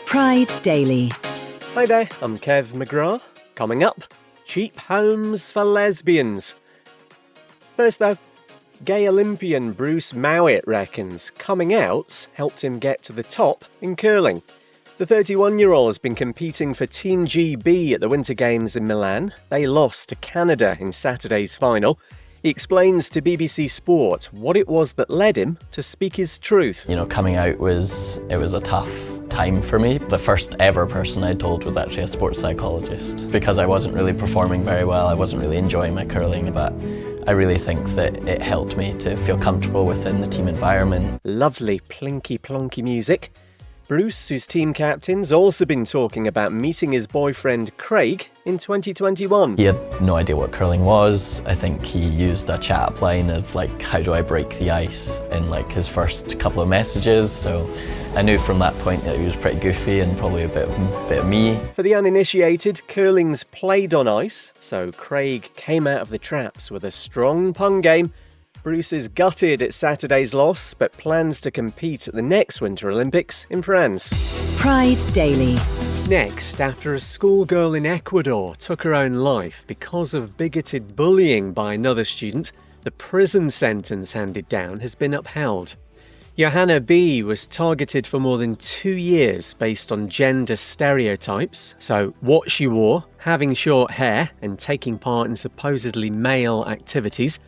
Pride Daily. Hi there, I'm Kev McGrath. Coming up, cheap homes for lesbians. First though, gay Olympian Bruce Mowat reckons coming out helped him get to the top in curling. The 31-year-old has been competing for Team GB at the Winter Games in Milan. They lost to Canada in Saturday's final. He explains to BBC Sport what it was that led him to speak his truth. Coming out was a tough time for me. The first ever person I told was actually a sports psychologist, because I wasn't really performing very well. I wasn't really enjoying my curling, but I really think that it helped me to feel comfortable within the team environment. Lovely plinky plonky music. Bruce, who's team captain's also been talking about meeting his boyfriend Craig in 2021. He had no idea what curling was. I think he used a chat line of how do I break the ice in his first couple of messages. So I knew from that point that he was pretty goofy and probably a bit of me. For the uninitiated, curling's played on ice, so Craig came out of the traps with a strong pun game. Bruce is gutted at Saturday's loss, but plans to compete at the next Winter Olympics in France. Pride Daily. Next, after a schoolgirl in Ecuador took her own life because of bigoted bullying by another student, the prison sentence handed down has been upheld. Johanna B. was targeted for more than 2 years based on gender stereotypes, so what she wore, having short hair, and taking part in supposedly male activities.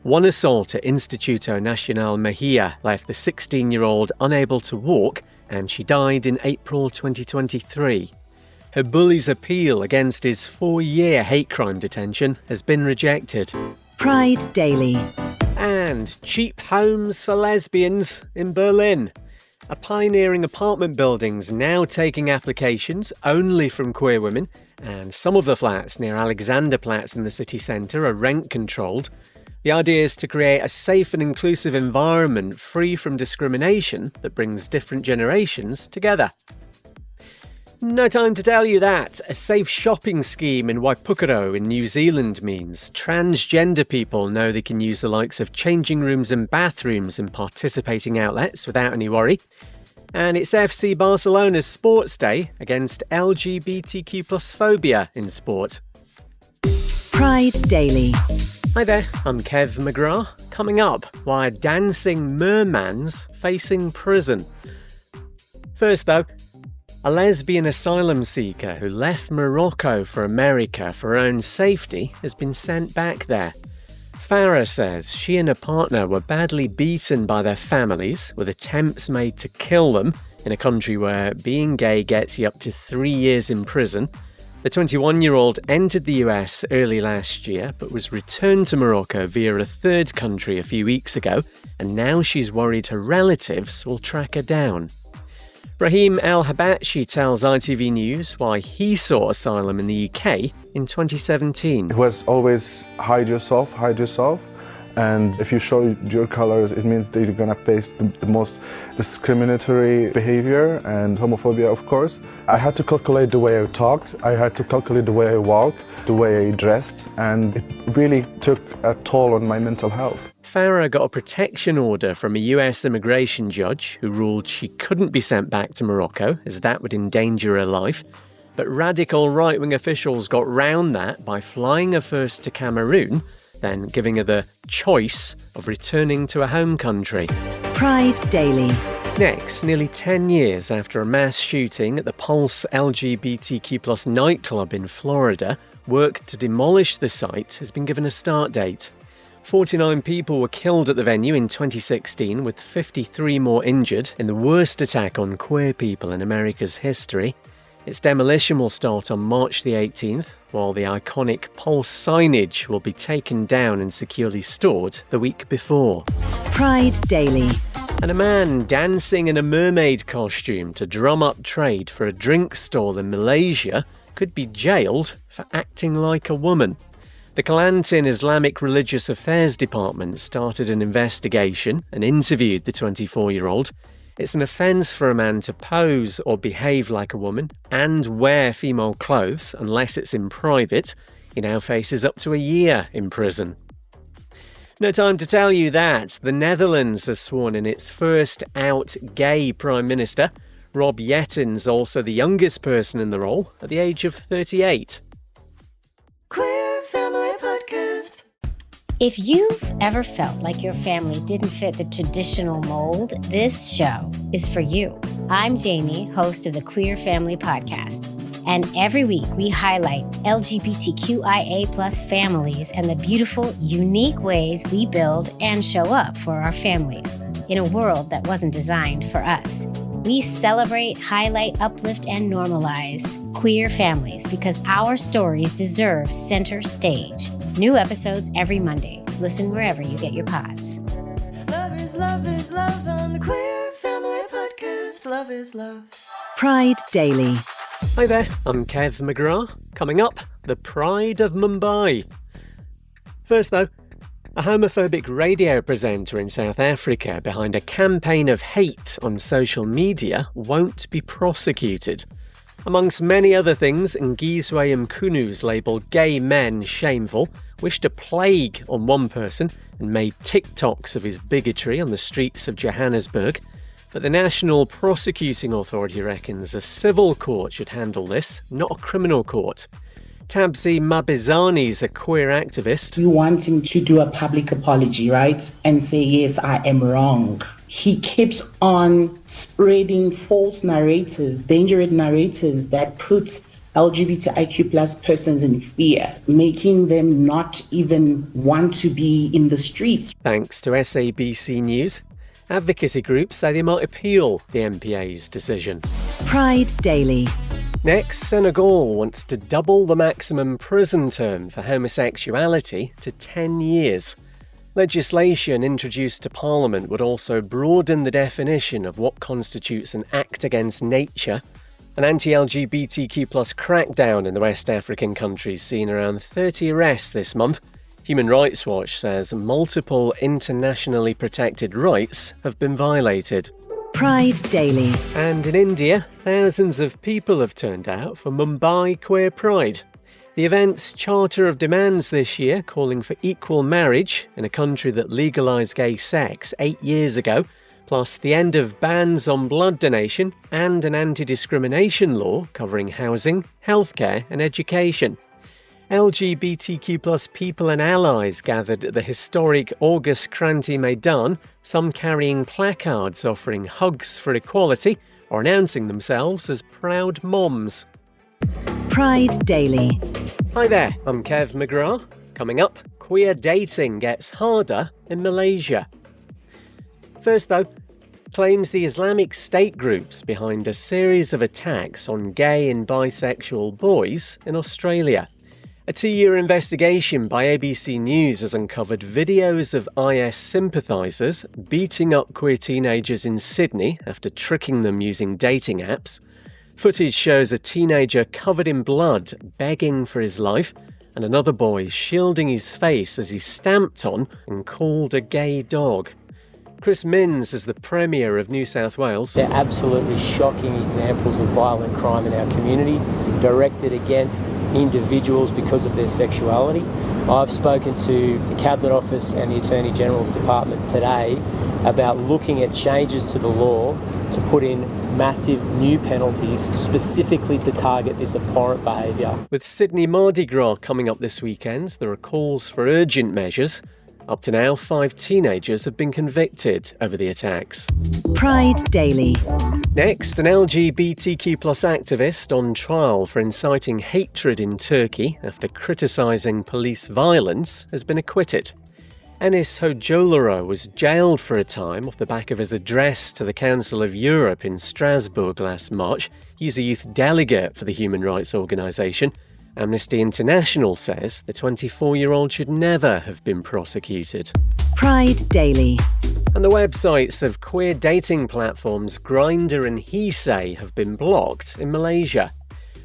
One assault at Instituto Nacional Mejia left the 16-year-old unable to walk, and she died in April 2023. Her bully's appeal against his 4-year hate crime detention has been rejected. Pride Daily. And cheap homes for lesbians in Berlin. A pioneering apartment building's now taking applications only from queer women, and some of the flats near Alexanderplatz in the city centre are rent-controlled. The idea is to create a safe and inclusive environment free from discrimination that brings different generations together. No time to tell you that. A safe shopping scheme in Waipukaro in New Zealand means transgender people know they can use the likes of changing rooms and bathrooms in participating outlets without any worry. And it's FC Barcelona's sports day against LGBTQ+ phobia in sport. Pride Daily. Hi there, I'm Kev McGrath. Coming up, why dancing mermans facing prison. First though, a lesbian asylum seeker who left Morocco for America for her own safety has been sent back there. Farah says she and her partner were badly beaten by their families, with attempts made to kill them in a country where being gay gets you up to 3 years in prison. The 21-year-old entered the US early last year, but was returned to Morocco via a third country a few weeks ago, and now she's worried her relatives will track her down. Rahim El-Habachi tells ITV News why he sought asylum in the UK in 2017. It was always hide yourself, and if you show your colors, it means that you're gonna face the most discriminatory behavior and homophobia, of course. I had to calculate the way I talked, I had to calculate the way I walked, the way I dressed, and it really took a toll on my mental health. Farah got a protection order from a US immigration judge who ruled she couldn't be sent back to Morocco, as that would endanger her life. But radical right-wing officials got round that by flying her first to Cameroon, then giving her the choice of returning to her home country. Pride Daily. Next, nearly 10 years after a mass shooting at the Pulse LGBTQ+ nightclub in Florida, work to demolish the site has been given a start date. 49 people were killed at the venue in 2016, with 53 more injured in the worst attack on queer people in America's history. Its demolition will start on March the 18th, while the iconic Pulse signage will be taken down and securely stored the week before. Pride Daily. And a man dancing in a mermaid costume to drum up trade for a drink stall in Malaysia could be jailed for acting like a woman. The Kelantan Islamic Religious Affairs Department started an investigation and interviewed the 24-year-old. It's an offence for a man to pose or behave like a woman and wear female clothes unless it's in private. He now faces up to a year in prison. No time to tell you that the Netherlands has sworn in its first out gay Prime Minister. Rob Yetton's also the youngest person in the role at the age of 38. Queer Family Podcast. If you've ever felt like your family didn't fit the traditional mold, this show is for you. I'm Jamie, host of the Queer Family Podcast. And every week we highlight LGBTQIA+ families and the beautiful, unique ways we build and show up for our families in a world that wasn't designed for us. We celebrate, highlight, uplift, and normalize queer families because our stories deserve center stage. New episodes every Monday. Listen wherever you get your pods. Love is love on the Queer Family Podcast. Love is love. Pride Daily. Hi there, I'm Kev McGrath. Coming up, the Pride of Mumbai. First though, a homophobic radio presenter in South Africa behind a campaign of hate on social media won't be prosecuted. Amongst many other things, Ngizwe Mkunu's labelled gay men shameful, wished a plague on one person and made TikToks of his bigotry on the streets of Johannesburg. But the National Prosecuting Authority reckons a civil court should handle this, not a criminal court. Tabzi Mabizani's a queer activist. You want him to do a public apology, right? And say, yes, I am wrong. He keeps on spreading false narratives, dangerous narratives that put LGBTIQ+ persons in fear, making them not even want to be in the streets. Thanks to SABC News. Advocacy groups say they might appeal the MPA's decision. Pride Daily. Next, Senegal wants to double the maximum prison term for homosexuality to 10 years. Legislation introduced to Parliament would also broaden the definition of what constitutes an act against nature. An anti-LGBTQ+ crackdown in the West African country's seen around 30 arrests this month. Human Rights Watch says multiple internationally protected rights have been violated. Pride Daily. And in India, thousands of people have turned out for Mumbai Queer Pride. The event's charter of demands this year calling for equal marriage in a country that legalised gay sex 8 years ago, plus the end of bans on blood donation and an anti-discrimination law covering housing, healthcare and education. LGBTQ+ people and allies gathered at the historic August Kranti Maidan, some carrying placards offering hugs for equality or announcing themselves as proud moms. Pride Daily. Hi there, I'm Kev McGrath. Coming up, queer dating gets harder in Malaysia. First though, claims the Islamic State groups behind a series of attacks on gay and bisexual boys in Australia. A 2-year investigation by ABC News has uncovered videos of IS sympathisers beating up queer teenagers in Sydney after tricking them using dating apps. Footage shows a teenager covered in blood begging for his life and another boy shielding his face as he's stamped on and called a gay dog. Chris Minns is the Premier of New South Wales. They're absolutely shocking examples of violent crime in our community, directed against individuals because of their sexuality. I've spoken to the Cabinet Office and the Attorney General's Department today about looking at changes to the law to put in massive new penalties specifically to target this abhorrent behaviour. With Sydney Mardi Gras coming up this weekend, there are calls for urgent measures. Up to now, 5 teenagers have been convicted over the attacks. Pride Daily. Next, an LGBTQ+ activist on trial for inciting hatred in Turkey after criticising police violence has been acquitted. Enis Hojolaro was jailed for a time off the back of his address to the Council of Europe in Strasbourg last March. He's a youth delegate for the human rights organisation. Amnesty International says the 24-year-old should never have been prosecuted. Pride Daily. And the websites of queer dating platforms Grindr and HeSay have been blocked in Malaysia.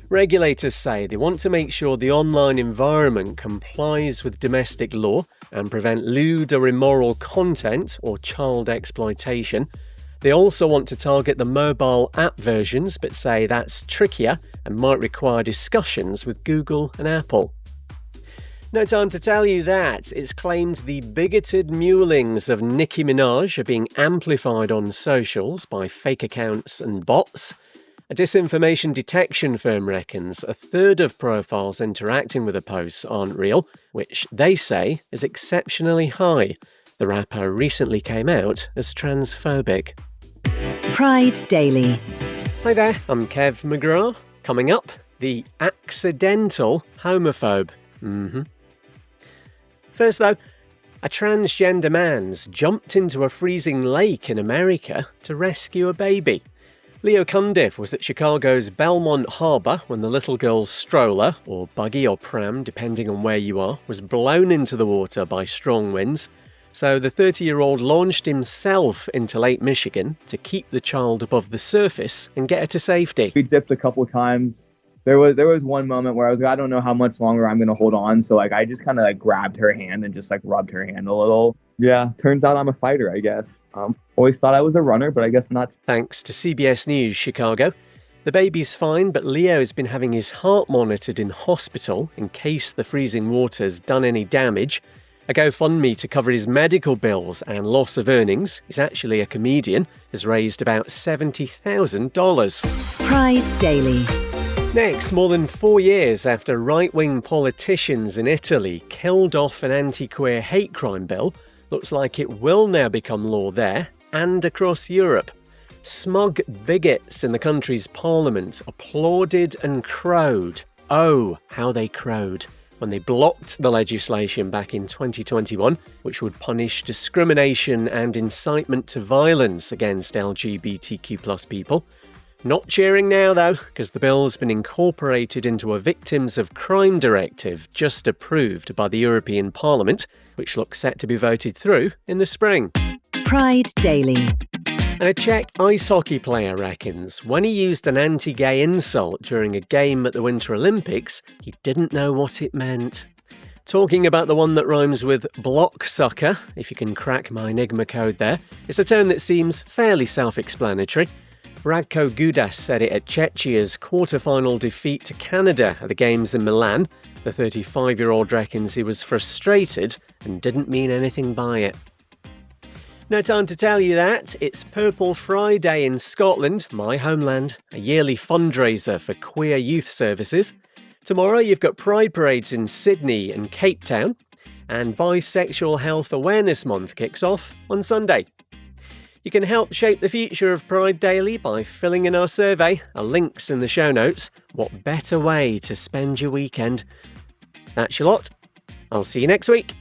Regulators say they want to make sure the online environment complies with domestic law and prevent lewd or immoral content or child exploitation. They also want to target the mobile app versions, but say that's trickier and might require discussions with Google and Apple. No time to tell you that. It's claimed the bigoted mewlings of Nicki Minaj are being amplified on socials by fake accounts and bots. A disinformation detection firm reckons a third of profiles interacting with the posts aren't real, which they say is exceptionally high. The rapper recently came out as transphobic. Pride Daily. Hi there, I'm Kev McGrath. Coming up, the accidental homophobe. First though, a transgender man's jumped into a freezing lake in America to rescue a baby. Leo Cundiff was at Chicago's Belmont Harbor when the little girl's stroller, or buggy or pram, depending on where you are, was blown into the water by strong winds. So the 30-year-old launched himself into Lake Michigan to keep the child above the surface and get her to safety. We dipped a couple times. There was one moment where I was like, I don't know how much longer I'm going to hold on. So I just kind of grabbed her hand and just rubbed her hand a little. Yeah, turns out I'm a fighter, I guess. Always thought I was a runner, but I guess not. Thanks to CBS News Chicago. The baby's fine, but Leo has been having his heart monitored in hospital in case the freezing water's done any damage. A GoFundMe to cover his medical bills and loss of earnings, he's actually a comedian, has raised about $70,000. Pride Daily. Next, more than 4 years after right-wing politicians in Italy killed off an anti-queer hate crime bill, looks like it will now become law there and across Europe. Smug bigots in the country's parliament applauded and crowed. Oh, how they crowed when they blocked the legislation back in 2021, which would punish discrimination and incitement to violence against LGBTQ+ people. Not cheering now, though, because the bill's been incorporated into a Victims of Crime directive just approved by the European Parliament, which looks set to be voted through in the spring. Pride Daily. And a Czech ice hockey player reckons when he used an anti-gay insult during a game at the Winter Olympics, he didn't know what it meant. Talking about the one that rhymes with blocksucker, if you can crack my Enigma code there, it's a term that seems fairly self-explanatory. Radko Gudas said it at Czechia's quarter-final defeat to Canada at the Games in Milan. The 35-year-old reckons he was frustrated and didn't mean anything by it. No time to tell you that. It's Purple Friday in Scotland, my homeland, a yearly fundraiser for queer youth services. Tomorrow you've got Pride Parades in Sydney and Cape Town, and Bisexual Health Awareness Month kicks off on Sunday. You can help shape the future of Pride Daily by filling in our survey. A link's in the show notes. What better way to spend your weekend? That's your lot. I'll see you next week.